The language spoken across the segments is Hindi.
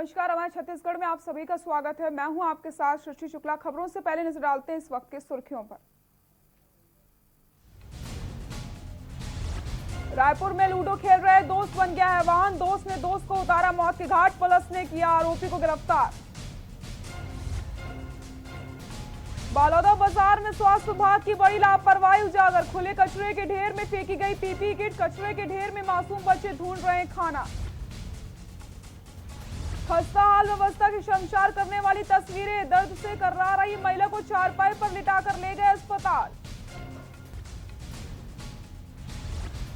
नमस्कार, हमारे छत्तीसगढ़ में आप सभी का स्वागत है। मैं हूं आपके साथ सृष्टि शुक्ला। खबरों से पहले नजर डालते हैं इस वक्त की सुर्खियों पर। रायपुर में लूडो खेल रहे दोस्त बन गया है वाहन, दोस्त ने दोस्त को उतारा मौत के घाट, पुलिस ने किया आरोपी को गिरफ्तार। बालौदा बाजार में स्वास्थ्य विभाग की बड़ी लापरवाही उजागर, खुले कचरे के ढेर में फेंकी गई पीपीई किट, कचरे के ढेर में मासूम बच्चे ढूंढ रहे हैं खाना। खस्ता हाल व्यवस्था की शर्मसार करने वाली तस्वीरें, दर्द से कर्रा रही महिला को चारपाई पर लिटाकर ले गए अस्पताल।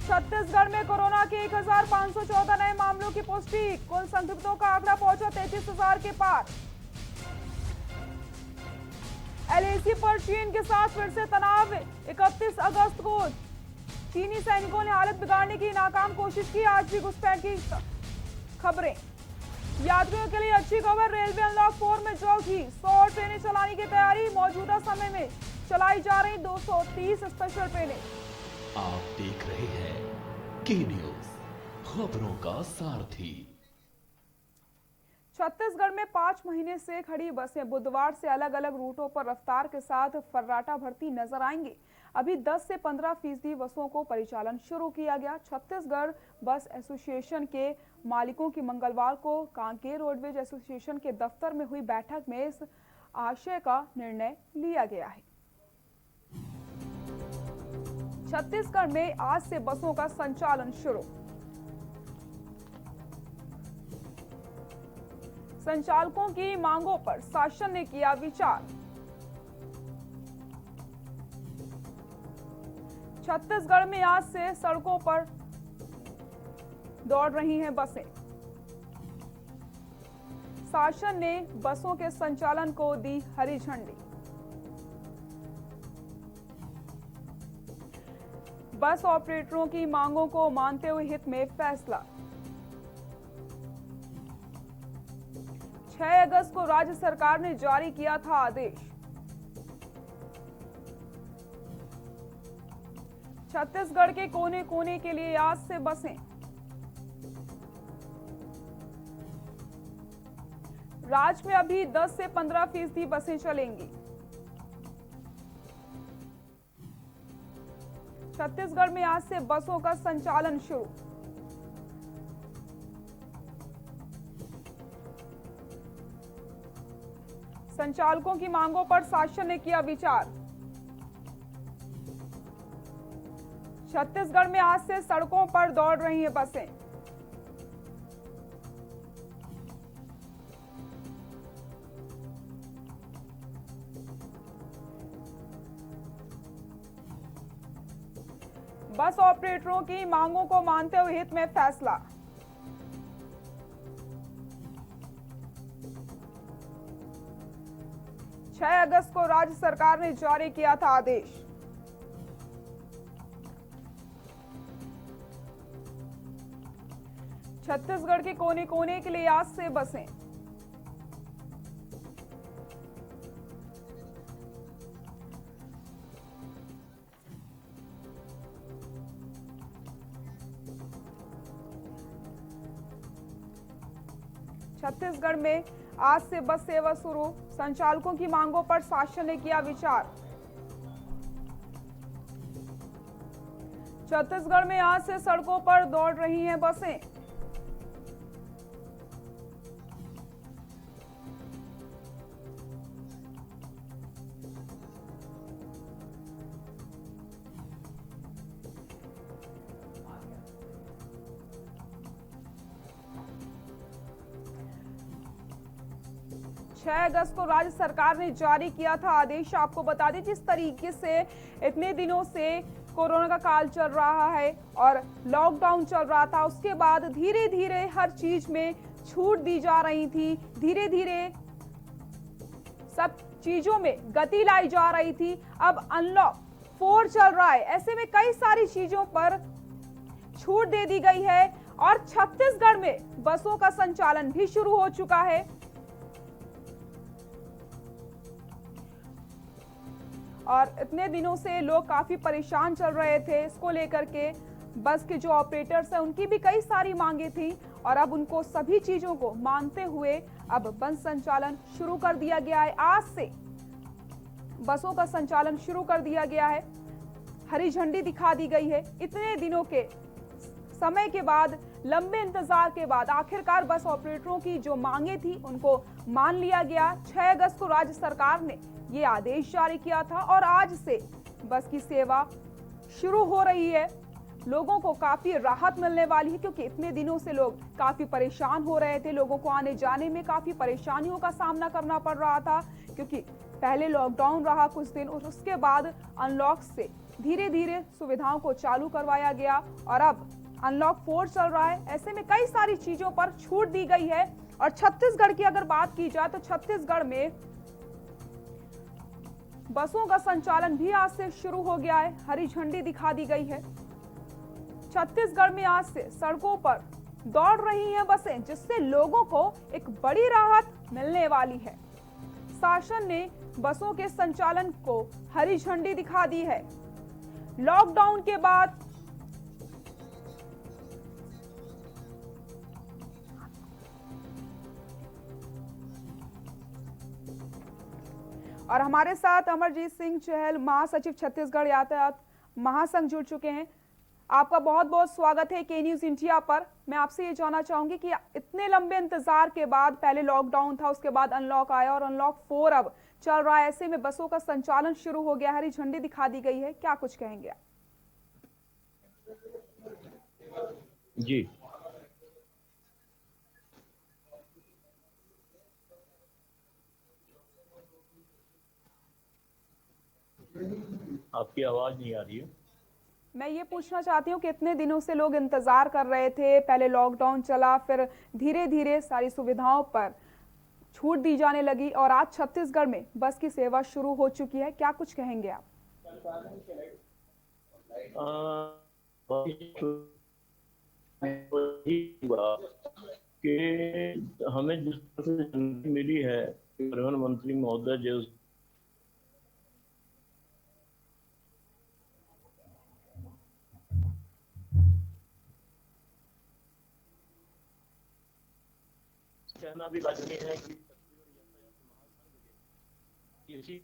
छत्तीसगढ़ में कोरोना के 1514 नए मामलों की पुष्टि, कुल संक्रमितों का आंकड़ा पहुंचा 33,000 के पार। एलएसी पर चीन के साथ फिर से तनाव, 31 अगस्त को चीनी सैनिकों ने हालत बिगाड़ने की नाकाम कोशिश की, आज भी घुसपैठ की खबरें। यात्रियों के लिए अच्छी खबर, रेलवे अनलॉक 4 में जल्द ही 100 ट्रेनें चलाने की तैयारी, मौजूदा समय में चलाई जा रही 230 स्पेशल ट्रेनें। आप देख रहे हैं के न्यूज, खबरों का सारथी। छत्तीसगढ़ में 5 महीने से खड़ी बसें बुधवार से अलग अलग रूटों पर रफ्तार के साथ फर्राटा भरती नजर आएंगी। अभी 10 से 15% बसों को परिचालन शुरू किया गया। छत्तीसगढ़ बस एसोसिएशन के मालिकों की मंगलवार को कांकेर रोडवेज एसोसिएशन के दफ्तर में हुई बैठक में इस आशय का निर्णय लिया गया है। छत्तीसगढ़ में आज से बसों का संचालन शुरू। संचालकों की मांगों पर शासन ने किया विचार। छत्तीसगढ़ में आज से सड़कों पर दौड़ रही हैं बसें। शासन ने बसों के संचालन को दी हरी झंडी। बस ऑपरेटरों की मांगों को मानते हुए हित में फैसला। 6 अगस्त को राज्य सरकार ने जारी किया था आदेश। छत्तीसगढ़ के कोने कोने के लिए आज से बसें। राज्य में अभी 10 से 15% बसें चलेंगी। छत्तीसगढ़ में आज से बसों का संचालन शुरू। संचालकों की मांगों पर शासन ने किया विचार। छत्तीसगढ़ में आज से सड़कों पर दौड़ रही हैं बसें। बस ऑपरेटरों की मांगों को मानते हुए हित में फैसला। छह अगस्त को राज्य सरकार ने जारी किया था आदेश। छत्तीसगढ़ के कोने कोने के लिए आज से बसें। छत्तीसगढ़ में आज से बस सेवा शुरू। संचालकों की मांगों पर शासन ने किया विचार। छत्तीसगढ़ में आज से सड़कों पर दौड़ रही हैं बसें। अगस्त को राज्य सरकार ने जारी किया था आदेश। आपको बता दें जिस तरीके से इतने दिनों से कोरोना का काल चल रहा है और लॉकडाउन चल रहा था, उसके बाद धीरे धीरे हर चीज में छूट दी जा रही थी, धीरे धीरे सब चीजों में गति लाई जा रही थी। अब अनलॉक 4 चल रहा है, ऐसे में कई सारी चीजों पर छूट दे दी गई है और छत्तीसगढ़ में बसों का संचालन भी शुरू हो चुका है। और इतने दिनों से लोग काफी परेशान चल रहे थे इसको लेकर के। बस के जो ऑपरेटर्स हैं उनकी भी कई सारी मांगे थी और अब उनको सभी चीजों को मानते हुए अब बस संचालन शुरू कर दिया गया है। आज से बसों का संचालन शुरू कर दिया गया है, हरी झंडी दिखा दी गई है। इतने दिनों के समय के बाद, लंबे इंतजार के बाद आखिरकार बस ऑपरेटरों की जो मांगे थी उनको मान लिया गया। 6 अगस्त को राज्य सरकार ने ये आदेश जारी किया था और आज से बस की सेवा शुरू हो रही है। लोगों को काफी राहत मिलने वाली है क्योंकि इतने दिनों से लोग काफी परेशान हो रहे थे। लोगों को आने जाने में काफी परेशानियों का सामना करना पड़ रहा था क्योंकि पहले लॉकडाउन रहा कुछ दिन और उसके बाद अनलॉक से धीरे धीरे सुविधाओं को चालू करवाया गया और अब अनलॉक 4 चल रहा है। ऐसे में कई सारी चीजों पर छूट दी गई है। और छत्तीसगढ़ की अगर बात की जाए तो छत्तीसगढ़ में बसों का संचालन भी आज से शुरू हो गया है, हरी झंडी दिखा दी गई है। छत्तीसगढ़ में आज से सड़कों पर दौड़ रही हैं बसें, जिससे लोगों को एक बड़ी राहत मिलने वाली है। शासन ने बसों के संचालन को हरी झंडी दिखा दी है। लॉकडाउन के बाद और हमारे साथ अमरजीत सिंह चहल, महासचिव छत्तीसगढ़ यातायात महासंघ, जुड़ चुके हैं। आपका बहुत बहुत स्वागत है के न्यूज इंडिया पर। मैं आपसे ये जानना चाहूंगी कि इतने लंबे इंतजार के बाद, पहले लॉकडाउन था, उसके बाद अनलॉक आया और अनलॉक 4 अब चल रहा है। ऐसे में बसों का संचालन शुरू हो गया, हरी झंडी दिखा दी गई है, क्या कुछ कहेंगे आप? जी, आपकी आवाज नहीं आ रही है। मैं ये पूछना चाहती हूँ कि इतने दिनों से लोग इंतजार कर रहे थे, पहले लॉकडाउन चला, फिर धीरे धीरे सारी सुविधाओं पर छूट दी जाने लगी और आज छत्तीसगढ़ में बस की सेवा शुरू हो चुकी है, क्या कुछ कहेंगे आप? कि हमें जिस तरह से जानकारी मिली है, परिवहन मंत्री महोदय जो कहना भी लाजमी है कि इसी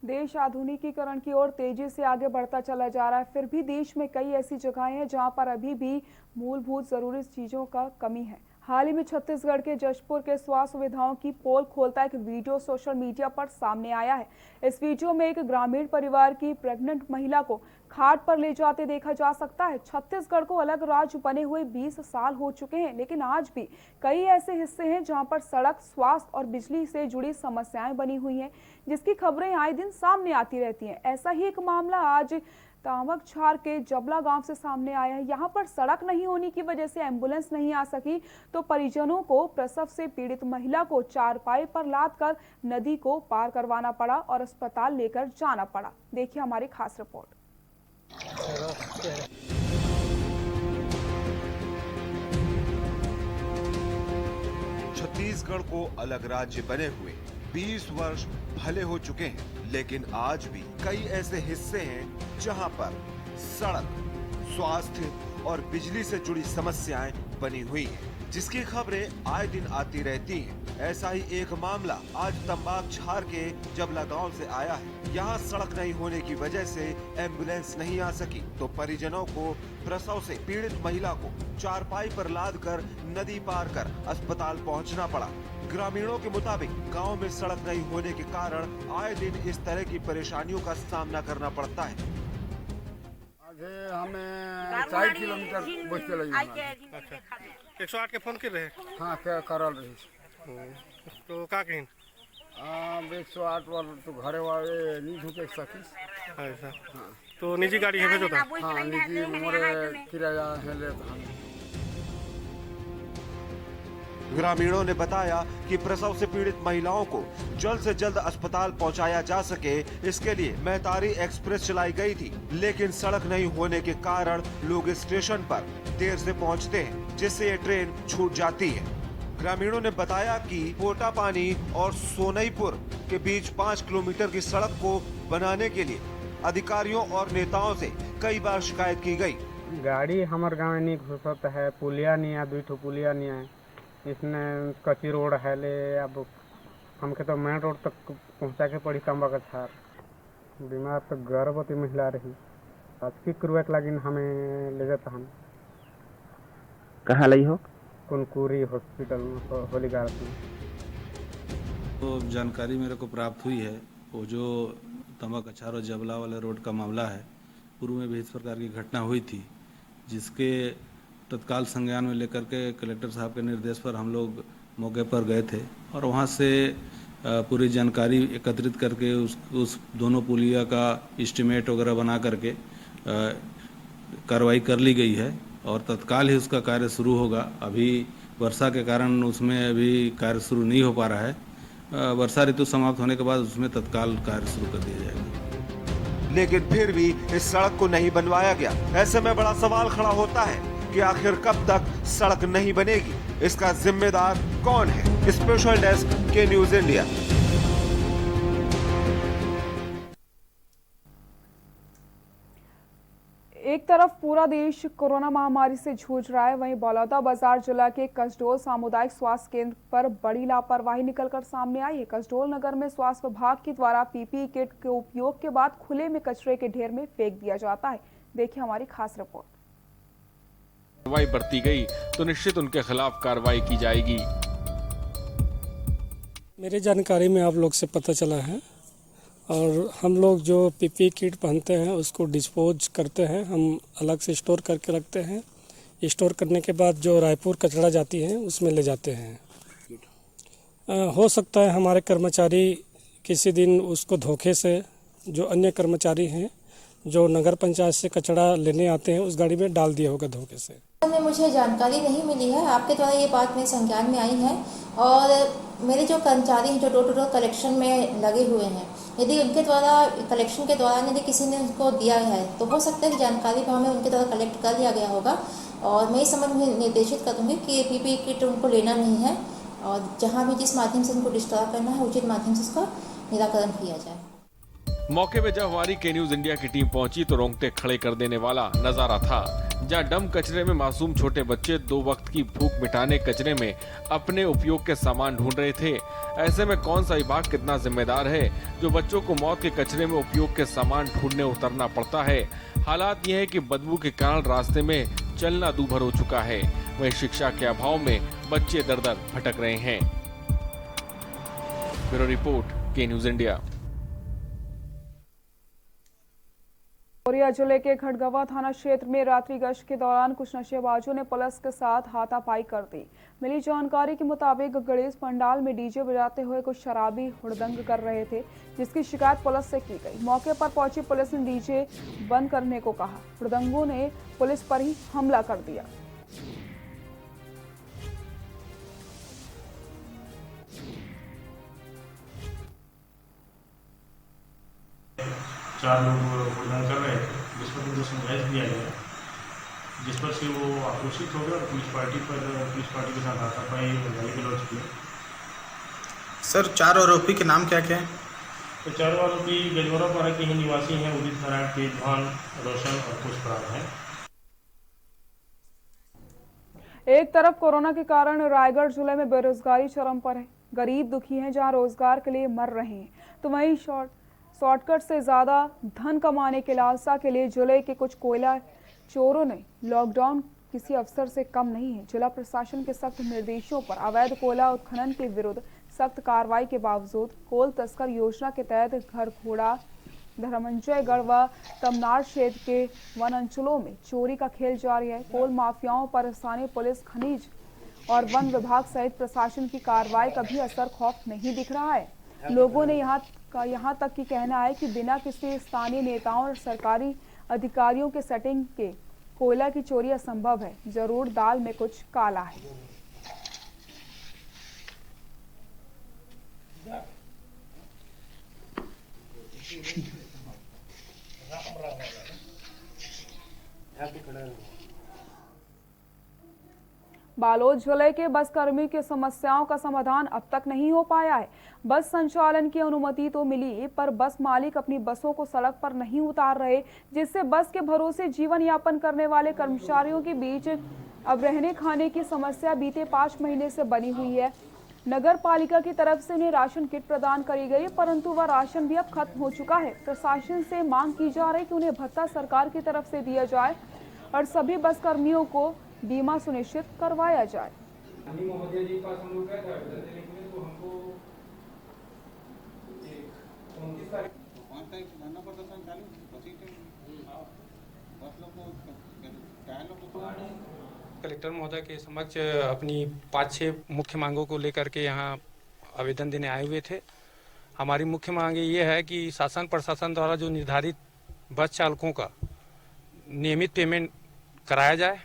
देश आधुनिकीकरण की ओर तेजी से आगे बढ़ता चला जा रहा है, फिर भी देश में कई ऐसी जगहें हैं जहां पर अभी भी मूलभूत जरूरी चीजों का कमी है। हाल ही में छत्तीसगढ़ के जशपुर के स्वास्थ्य सुविधाओं की पोल खोलता एक वीडियो सोशल मीडिया पर सामने आया है। इस वीडियो में एक ग्रामीण परिवार की प्रेग्नेंट महिला को खाट पर ले जाते देखा जा सकता है। छत्तीसगढ़ को अलग राज्य बने हुए 20 साल हो चुके हैं, लेकिन आज भी कई ऐसे हिस्से हैं जहां पर सड़क, स्वास्थ्य और बिजली से जुड़ी समस्याएं बनी हुई हैं, जिसकी खबरें आए दिन सामने आती रहती हैं। ऐसा ही एक मामला आज तामकछार के जबला गांव से सामने आया है। यहां पर सड़क नहीं होने की वजह से एम्बुलेंस नहीं आ सकी, तो परिजनों को प्रसव से पीड़ित महिला को चारपाई पर लादकर नदी को पार करवाना पड़ा और अस्पताल लेकर जाना पड़ा। देखिए हमारी खास रिपोर्ट। छत्तीसगढ़ को अलग राज्य बने हुए 20 वर्ष भले हो चुके हैं, लेकिन आज भी कई ऐसे हिस्से हैं जहां पर सड़क, स्वास्थ्य और बिजली से जुड़ी समस्याएं बनी हुई हैं, जिसकी खबरें आए दिन आती रहती हैं। ऐसा ही एक मामला आज तंबाकछार के जबला गांव से आया है। यहाँ सड़क नहीं होने की वजह से एम्बुलेंस नहीं आ सकी, तो परिजनों को प्रसव से पीड़ित महिला को चारपाई पर लादकर नदी पार कर अस्पताल पहुंचना पड़ा। ग्रामीणों के मुताबिक गांव में सड़क नहीं होने के कारण आए दिन इस तरह की परेशानियों का सामना करना पड़ता है। हमें 4 किलोमीटर बस के लगी। 108 के फोन कर रहे हैं। हाँ, क्या करल रही तो का कहीं 108 वाला तो घरे वाले नहीं ढुके सकीस। ऐसा तो निजी गाड़ी है भेजो था। हाँ निजी मोरे किराया है ले हम। ग्रामीणों ने बताया कि प्रसव से पीड़ित महिलाओं को जल्द से जल्द अस्पताल पहुंचाया जा सके, इसके लिए मेहतारी एक्सप्रेस चलाई गई थी, लेकिन सड़क नहीं होने के कारण लोग स्टेशन पर देर से पहुंचते हैं, जिससे ये ट्रेन छूट जाती है। ग्रामीणों ने बताया कि पोटा पानी और सोनईपुर के बीच 5 किलोमीटर की सड़क को बनाने के लिए अधिकारियों और नेताओं से कई बार शिकायत की गई। गाड़ी हमारे गाँव में नहीं घुसत है, पुलिया नहीं है, 2 पुलिया नहीं है, इसने कच्ची रोड है ले। अब हमके तो मेन रोड तक पहुंचा के पड़ी तंबा का छार। बीमार तो गर्भवती महिला रही, आज की लगी हमें ले जाता हम। कहाँ लाई हो? कुनकुरी हॉस्पिटल होली गार्ड में। तो जानकारी मेरे को प्राप्त हुई है, वो जो तंबा कछार और जबला वाले रोड का मामला है, पूर्व में भी इस प्रकार की घटना हुई थी, जिसके तत्काल संज्ञान में लेकर के कलेक्टर साहब के निर्देश पर हम लोग मौके पर गए थे और वहाँ से पूरी जानकारी एकत्रित करके उस दोनों पुलिया का एस्टीमेट वगैरह बना करके कार्रवाई कर ली गई है और तत्काल ही उसका कार्य शुरू होगा। अभी वर्षा के कारण उसमें अभी कार्य शुरू नहीं हो पा रहा है। वर्षा ऋतु समाप्त होने के बाद उसमें तत्काल कार्य शुरू कर दिया जाएगा। लेकिन फिर भी इस सड़क को नहीं बनवाया गया। ऐसे में बड़ा सवाल खड़ा होता है कि आखिर कब तक सड़क नहीं बनेगी, इसका जिम्मेदार कौन है? स्पेशल डेस्क के न्यूज़ इंडिया। एक तरफ पूरा देश कोरोना महामारी से जूझ रहा है, वहीं बलौदाबाजार जिला के कसडोल सामुदायिक स्वास्थ्य केंद्र पर बड़ी लापरवाही निकलकर सामने आई है। कसडोल नगर में स्वास्थ्य विभाग के द्वारा पीपीई किट के उपयोग के बाद खुले में कचरे के ढेर में फेंक दिया जाता है। देखिए हमारी खास रिपोर्ट। कार्रवाई बरती गई तो निश्चित उनके खिलाफ कार्रवाई की जाएगी। मेरी जानकारी में आप लोग से पता चला है और हम लोग जो पीपी किट पहनते हैं उसको डिस्पोज करते हैं, हम अलग से स्टोर करके रखते हैं। स्टोर करने के बाद जो रायपुर कचरा जाती है उसमें ले जाते हैं। हो सकता है हमारे कर्मचारी किसी दिन उसको धोखे से जो अन्य कर्मचारी हैं जो नगर पंचायत से कचरा लेने आते हैं उस गाड़ी में डाल दिया होगा धोखे से। मुझे जानकारी नहीं मिली है, आपके द्वारा ये बात मेरे संज्ञान में आई है और मेरे जो कर्मचारी हैं जो डोर टू डोर कलेक्शन में लगे हुए हैं, यदि उनके द्वारा कलेक्शन के दौरान यदि किसी ने उनको दिया है तो हो सकता है कि जानकारी को हमें उनके द्वारा कलेक्ट कर लिया गया होगा और मैं इस संबंध में निर्देशित करूँगी कि पीपीई किट उनको लेना नहीं है और जहाँ भी जिस माध्यम से उनको डिस्ट्रॉय करना है उचित माध्यम से उसका निराकरण किया जाए। मौके पे जब हमारी के न्यूज इंडिया की टीम पहुंची तो रोंगटे खड़े कर देने वाला नजारा था, जहां डम कचरे में मासूम छोटे बच्चे 2 वक्त की भूख मिटाने कचरे में अपने उपयोग के सामान ढूंढ रहे थे। ऐसे में कौन सा विभाग कितना जिम्मेदार है जो बच्चों को मौत के कचरे में उपयोग के सामान ढूंढने उतरना पड़ता है। हालात यह है कि बदबू के कारण रास्ते में चलना दूभर हो चुका है, वहीं शिक्षा के अभाव में बच्चे दर दर भटक रहे हैं। ब्यूरो रिपोर्ट, के न्यूज इंडिया। कोरिया जिले के खड़गवा थाना क्षेत्र में रात्रि गश्त के दौरान कुछ नशेबाजों ने पुलिस के साथ हाथापाई कर दी। मिली जानकारी के मुताबिक गणेश पंडाल में डीजे बजाते हुए कुछ शराबी हुड़दंग कर रहे थे, जिसकी शिकायत पुलिस से की गई। मौके पर पहुंची पुलिस ने डीजे बंद करने को कहा। हुड़दंगों ने पुलिस पर ही हमला कर दिया। चार लोग हुड़दंग कर रहे थे, जिस पर उनको समझाइश दिया गया, जिस पर से वो आक्रोशित हो गया और पुलिस पार्टी के साथ हाथापाई और गाली गलौज किया। सर, 4 आरोपी के नाम क्या क्या है? तो 4 आरोपी गजवरा पारा के ही निवासी हैं, उदित नारायण, तेजभान, रोशन और पुष्पराज हैं। एक तरफ कोरोना के कारण रायगढ़ जिले में बेरोजगारी चरम पर है। गरीब दुखी हैं जहां रोजगार के लिए मर रहे हैं, तो वहीं शॉर्टकट से ज्यादा धन कमाने के लालसा के लिए जिले के कुछ कोयला चोरों ने लॉकडाउन किसी अफसर से कम नहीं है। जिला प्रशासन के सख्त निर्देशों पर अवैध कोयला उत्खनन के विरुद्ध सख्त कार्रवाई के बावजूद कोल तस्कर योजना के तहत घर घोड़ा, धर्मंजयगढ़ व तमनार क्षेत्र के वन अंचलों में चोरी का खेल जारी है। कोल माफियाओं पर स्थानीय पुलिस, खनिज और वन विभाग सहित प्रशासन की कार्रवाई का भी असर खौफ नहीं दिख रहा है। लोगों ने यहाँ तक कि कहना है कि बिना किसी स्थानीय नेताओं और सरकारी अधिकारियों के सेटिंग के कोयला की चोरी असंभव है। जरूर दाल में कुछ काला है। बालोद जिले के बस कर्मियों की समस्याओं का समाधान अब तक नहीं हो पाया है। बस संचालन की अनुमति तो मिली, पर बस मालिक अपनी बसों को सड़क पर नहीं उतार रहे, जिससे बस के भरोसे जीवन यापन करने वाले कर्मचारियों के बीच अब रहने खाने की समस्या बीते 5 महीने से बनी हुई है। नगर पालिका की तरफ से उन्हें राशन किट प्रदान करी गई, परंतु वह राशन भी अब खत्म हो चुका है। प्रशासन से मांग की जा रही है कि उन्हें भत्ता सरकार की तरफ से दिया जाए और सभी बस कर्मियों को बीमा सुनिश्चित करवाया जाए। कलेक्टर महोदय के समक्ष अपनी 5-6 मुख्य मांगों को लेकर के यहाँ आवेदन देने आए हुए थे। हमारी मुख्य मांग ये है कि शासन प्रशासन द्वारा जो निर्धारित बस चालकों का नियमित पेमेंट कराया जाए।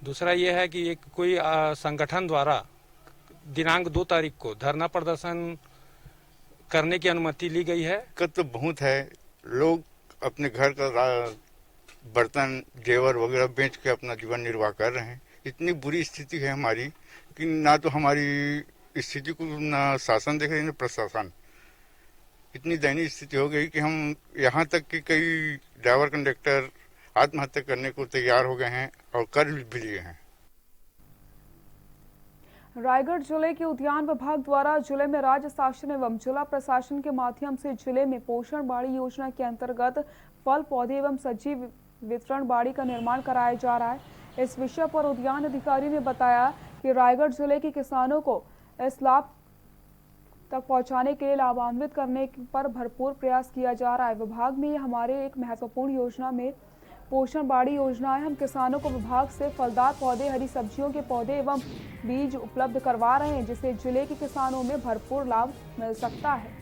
दूसरा ये है कि एक कोई संगठन द्वारा दिनांक 2 तारीख को धरना प्रदर्शन करने की अनुमति ली गई है। दिक्कत तो बहुत है, लोग अपने घर का बर्तन जेवर वगैरह बेच के अपना जीवन निर्वाह कर रहे हैं। इतनी बुरी स्थिति है हमारी कि ना तो हमारी स्थिति को ना शासन देख रहे ना प्रशासन। इतनी दयनीय स्थिति हो गई कि हम यहाँ तक कि कई ड्राइवर कंडक्टर आत्महत्या करने को तैयार हो गए हैं और कर भी लिए हैं। रायगढ़ जिले के उद्यान विभाग द्वारा जिले में राज्य शासन एवं जिला प्रशासन के माध्यम से जिले में पोषण बाड़ी योजना के अंतर्गत फल पौधे एवं सब्जी वितरण बाड़ी का निर्माण कराया जा रहा है। इस विषय पर उद्यान अधिकारी ने बताया कि रायगढ़ जिले के किसानों को इस लाभ तक पहुंचाने के लिए लाभान्वित करने पर भरपूर प्रयास किया जा रहा है। विभाग में हमारे एक महत्वपूर्ण योजना में पोषण बाड़ी योजना है। हम किसानों को विभाग से फलदार पौधे, हरी सब्जियों के पौधे एवं बीज उपलब्ध करवा रहे हैं, जिससे जिले के किसानों में भरपूर लाभ मिल सकता है।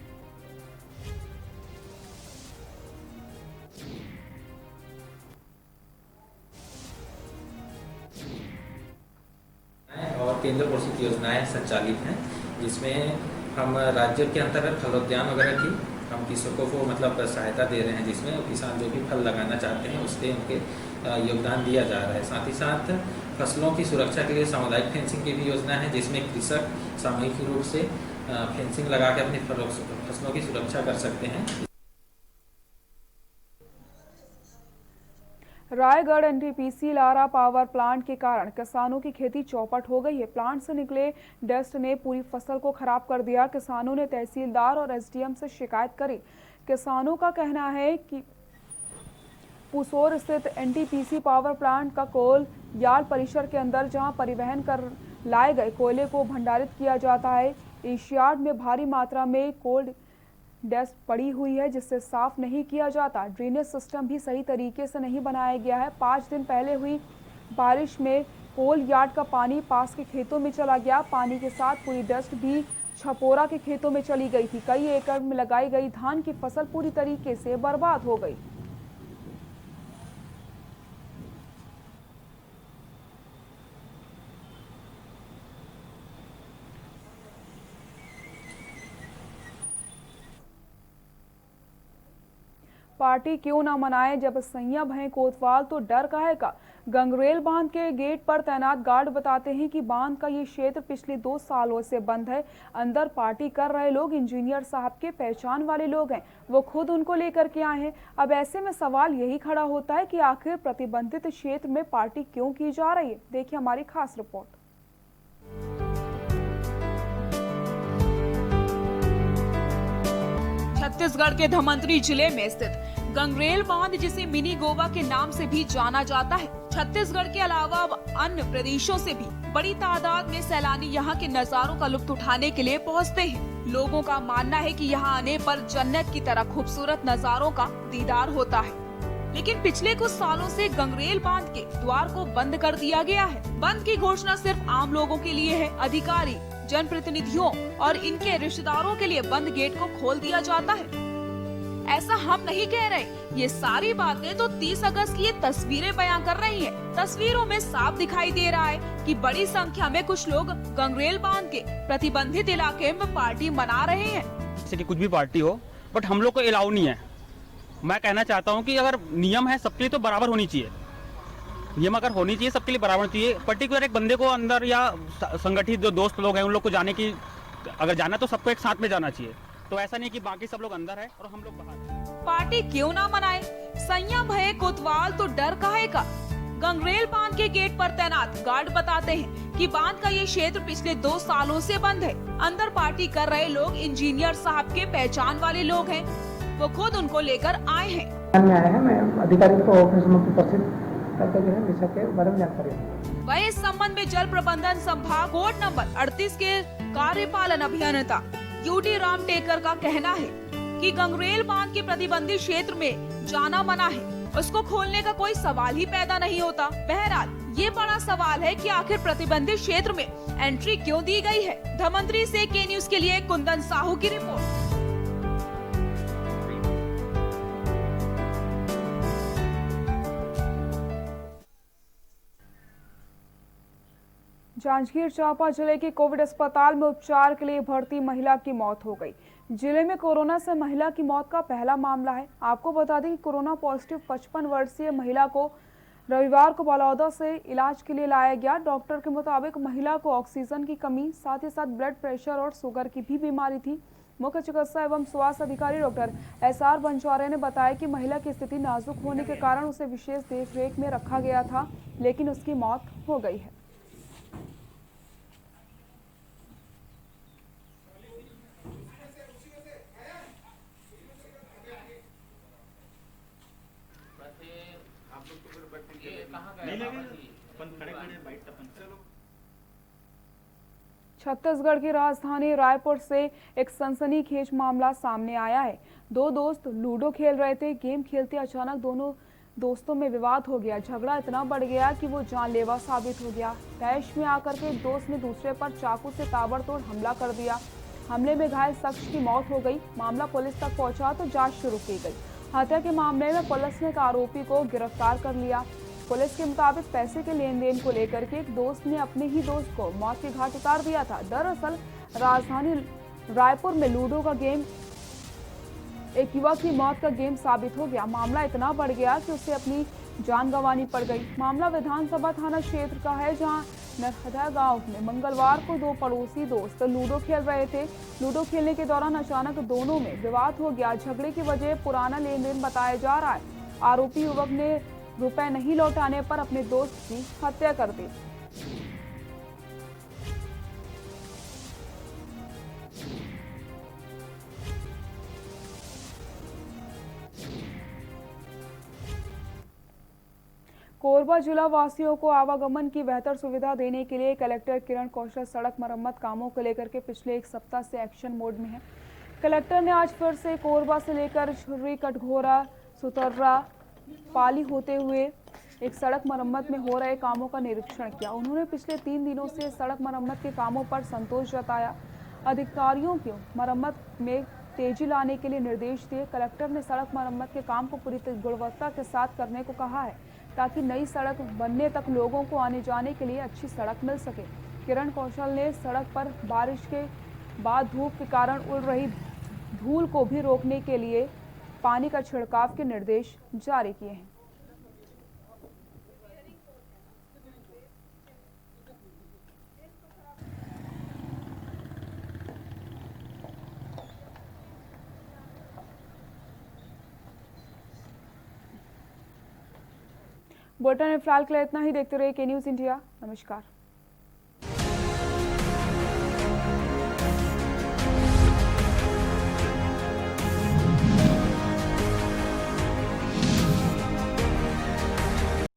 और केंद्र पोषित योजनाएं संचालित हैं, जिसमें हम राज्य के अंतर्गत फलोद्यान वगैरह की हम कृषकों को मतलब सहायता दे रहे हैं, जिसमें किसान जो भी फल लगाना चाहते हैं उसके उनके योगदान दिया जा रहा है। साथ ही साथ फसलों की सुरक्षा के लिए सामुदायिक फेंसिंग की भी योजना है, जिसमें कृषक सामूहिक रूप से फेंसिंग लगा के अपनी फसलों की सुरक्षा कर सकते हैं। Raigarh NTPC Lara power plant के कारण किसानों की खेती चौपट हो गई है। प्लांट से निकले डस्ट ने पूरी फसल को खराब कर दिया। किसानों ने तहसीलदार और एसडीएम से शिकायत करी। किसानों का कहना है कि पुसोर स्थित एनटीपीसी पावर प्लांट का कोल यार्ड परिसर के अंदर जहां परिवहन कर लाए गए कोयले को भंडारित किया जाता है, इस यार्ड में भारी मात्रा में कोल्ड डस्ट पड़ी हुई है, जिससे साफ नहीं किया जाता। ड्रेनेज सिस्टम भी सही तरीके से नहीं बनाया गया है। 5 दिन पहले हुई बारिश में कोल यार्ड का पानी पास के खेतों में चला गया। पानी के साथ पूरी डस्ट भी छपोरा के खेतों में चली गई थी। कई एकड़ में लगाई गई धान की फसल पूरी तरीके से बर्बाद हो गई। पार्टी क्यों ना मनाए, जब संयम है कोतवाल तो डर काहे का। गंगरेल बांध के गेट पर तैनात गार्ड बताते हैं कि बांध का ये क्षेत्र पिछले 2 सालों से बंद है। अंदर पार्टी कर रहे लोग इंजीनियर साहब के पहचान वाले लोग हैं, वो खुद उनको लेकर के आए हैं। अब ऐसे में सवाल यही खड़ा होता है कि आखिर प्रतिबंधित क्षेत्र में पार्टी क्यों की जा रही है। देखिए हमारी खास रिपोर्ट। छत्तीसगढ़ के धमंतरी जिले में स्थित गंगरेल बांध, जिसे मिनी गोवा के नाम से भी जाना जाता है, छत्तीसगढ़ के अलावा अब अन्य प्रदेशों से भी बड़ी तादाद में सैलानी यहाँ के नजारों का लुत्फ उठाने के लिए पहुँचते हैं। लोगों का मानना है कि यहाँ आने पर जन्नत की तरह खूबसूरत नजारों का दीदार होता है। लेकिन पिछले कुछ सालों से गंगरेल बांध के द्वार को बंद कर दिया गया है। बंद की घोषणा सिर्फ आम लोगों के लिए है। अधिकारी, जनप्रतिनिधियों और इनके रिश्तेदारों के लिए बंद गेट को खोल दिया जाता है। ऐसा हम नहीं कह रहे, ये सारी बातें तो 30 अगस्त की ये तस्वीरें बयां कर रही हैं। तस्वीरों में साफ दिखाई दे रहा है कि बड़ी संख्या में कुछ लोग गंगरेल बांध के प्रतिबंधित इलाके में पार्टी मना रहे हैं। जैसे कि कुछ भी पार्टी हो, बट हम लोग को अलाउ नहीं है। मैं कहना चाहता हूँ कि अगर नियम है सबके लिए तो बराबर होनी चाहिए। नियम अगर होनी चाहिए सबके लिए बराबर चाहिए। पर्टिकुलर एक बंदे को अंदर या संगठित जो दोस्त लोग हैं उन लोग को जाने की, अगर जाना तो सबको एक साथ में जाना चाहिए। तो ऐसा नहीं कि बाकी सब लोग अंदर है और हम लोग बाहर। पार्टी क्यों ना मनाए, संयम भये कोतवाल तो डर काहे का। गंगरेल बांध के गेट पर तैनात गार्ड बताते हैं कि बांध का ये क्षेत्र पिछले 2 सालों से बंद है। अंदर पार्टी कर रहे लोग इंजीनियर साहब के पहचान वाले लोग हैं। वो खुद उनको लेकर आए हैं। मैं अधिकारी को ऑफिस में उपस्थित करके जो है विषय के बारे में जानकारी। वह इस संबंध में जल प्रबंधन संभाग कोड नंबर 38 के कार्यपालन अभियंता यूटी राम टेकर का कहना है कि गंगरेल बांध के प्रतिबंधित क्षेत्र में जाना मना है। उसको खोलने का कोई सवाल ही पैदा नहीं होता। बहरहाल ये बड़ा सवाल है कि आखिर प्रतिबंधित क्षेत्र में एंट्री क्यों दी गई है। धमंतरी से के न्यूज के लिए कुंदन साहू की रिपोर्ट। जांजगीर चांपा जिले के कोविड अस्पताल में उपचार के लिए भर्ती महिला की मौत हो गई। जिले में कोरोना से महिला की मौत का पहला मामला है। आपको बता दें कि कोरोना पॉजिटिव 55 वर्षीय महिला को रविवार को बलौदा से इलाज के लिए लाया गया। डॉक्टर के मुताबिक महिला को ऑक्सीजन की कमी, साथ ही साथ ब्लड प्रेशर और शुगर की भी बीमारी थी। मुख्य चिकित्सा एवं स्वास्थ्य अधिकारी डॉक्टर SR बंजारे ने बताया कि महिला की स्थिति नाजुक होने के कारण उसे विशेष देखरेख में रखा गया था, लेकिन उसकी मौत हो गई है। छत्तीसगढ़ की राजधानी रायपुर से एक सनसनीखेज मामला सामने आया है। 2 दोस्त लूडो खेल रहे थे। गेम खेलते अचानक दोनों दोस्तों में विवाद हो गया। झगड़ा इतना बढ़ गया कि वो जानलेवा साबित हो गया। तैश में आकर के एक दोस्त ने दूसरे पर चाकू से ताबड़तोड़ हमला कर दिया। हमले में घायल शख्स की मौत हो गई। मामला पुलिस तक पहुंचा तो जांच शुरू की गई। हत्या के मामले में पुलिस ने एक आरोपी को गिरफ्तार कर लिया। पुलिस के मुताबिक पैसे के लेन देन को लेकर के एक दोस्त ने अपने ही दोस्त को मौत के घाट उतार दिया था। दरअसल राजधानी रायपुर में लूडो का गेम एक युवक की मौत का गेम साबित हो गया। मामला इतना बढ़ गया कि उसे अपनी जान गंवानी पड़ गई। मामला विधानसभा थाना क्षेत्र का है, जहां नरहदा गांव में मंगलवार को 2 पड़ोसी दोस्त लूडो खेल रहे थे। लूडो खेलने के दौरान अचानक दोनों में विवाद हो गया। झगड़े की वजह पुराना लेन देन बताया जा रहा है। आरोपी युवक ने रुपए नहीं लौटाने पर अपने दोस्त की हत्या कर दी। कोरबा जिला वासियों को आवागमन की बेहतर सुविधा देने के लिए कलेक्टर किरण कौशल सड़क मरम्मत कामों को लेकर के पिछले 1 सप्ताह से एक्शन मोड में है। कलेक्टर ने आज फिर से कोरबा से लेकर छुर्री, कटघोरा, सुतर्रा, पाली होते हुए एक सड़क मरम्मत में हो रहे कामों का निरीक्षण किया। उन्होंने पिछले 3 दिनों से सड़क मरम्मत के कामों पर संतोष जताया। अधिकारियों को मरम्मत में तेजी लाने के लिए निर्देश दिए। कलेक्टर ने सड़क मरम्मत के काम को पूरी गुणवत्ता के साथ करने को कहा है, ताकि नई सड़क बनने तक लोगों को आने जाने के लिए अच्छी सड़क मिल सके। किरण कौशल ने सड़क पर बारिश के बाद धूप के कारण उड़ रही धूल को भी रोकने के लिए पानी का छिड़काव के निर्देश जारी किए हैं। बुलेटिन में फिलहाल के लिए इतना ही। देखते रहिए के न्यूज़ इंडिया। नमस्कार।